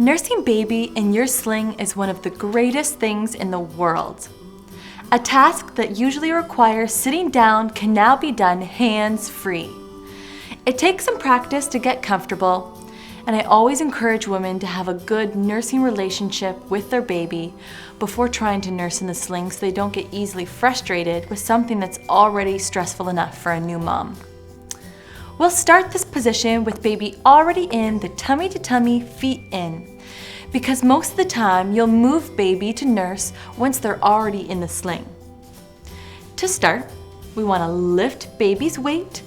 Nursing baby in your sling is one of the greatest things in the world. A task that usually requires sitting down can now be done hands-free. It takes some practice to get comfortable, and I always encourage women to have a good nursing relationship with their baby before trying to nurse in the sling so they don't get easily frustrated with something that's already stressful enough for a new mom. We'll start this position with baby already in the tummy to tummy, feet in, because most of the time you'll move baby to nurse once they're already in the sling. To start, we want to lift baby's weight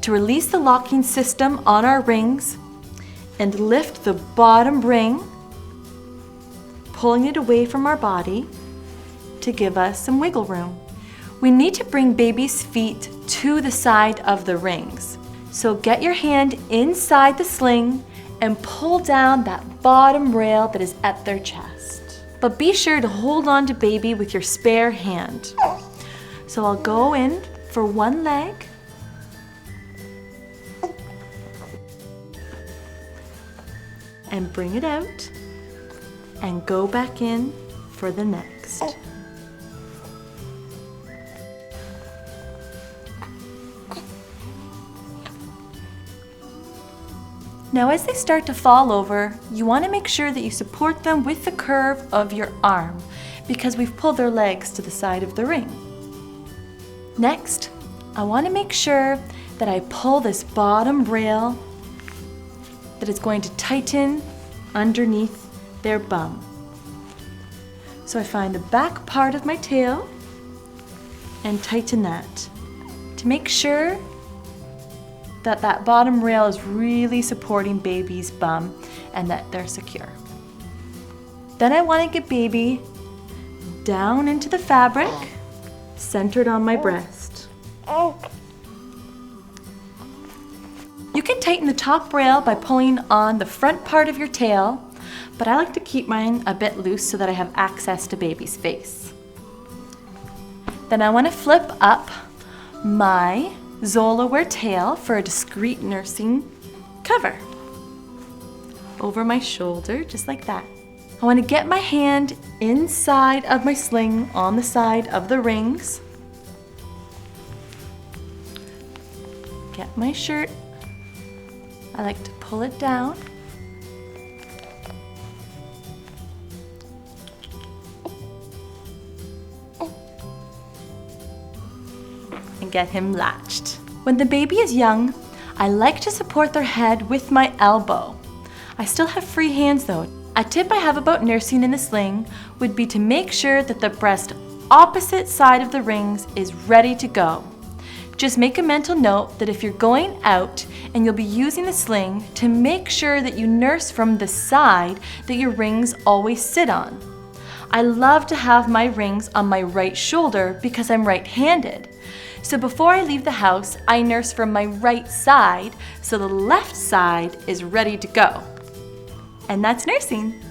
to release the locking system on our rings and lift the bottom ring, pulling it away from our body to give us some wiggle room. We need to bring baby's feet to the side of the rings. So get your hand inside the sling and pull down that bottom rail that is at their chest. But be sure to hold on to baby with your spare hand. So I'll go in for one leg. And bring it out and go back in for the next. Now as they start to fall over, you want to make sure that you support them with the curve of your arm because we've pulled their legs to the side of the ring. Next, I want to make sure that I pull this bottom rail that is going to tighten underneath their bum. So I find the back part of my tail and tighten that to make sure that that bottom rail is really supporting baby's bum and that they're secure. Then I want to get baby down into the fabric, centered on my breast. You can tighten the top rail by pulling on the front part of your tail, but I like to keep mine a bit loose so that I have access to baby's face. Then I want to flip up my Zola wear tail for a discreet nursing cover over my shoulder, just like that. I want to get my hand inside of my sling on the side of the rings. Get my shirt. I like to pull it down. And get him latched. When the baby is young, I like to support their head with my elbow. I still have free hands though. A tip I have about nursing in the sling would be to make sure that the breast opposite side of the rings is ready to go. Just make a mental note that if you're going out and you'll be using the sling, to make sure that you nurse from the side that your rings always sit on. I love to have my rings on my right shoulder because I'm right-handed. So before I leave the house, I nurse from my right side so the left side is ready to go. And that's nursing.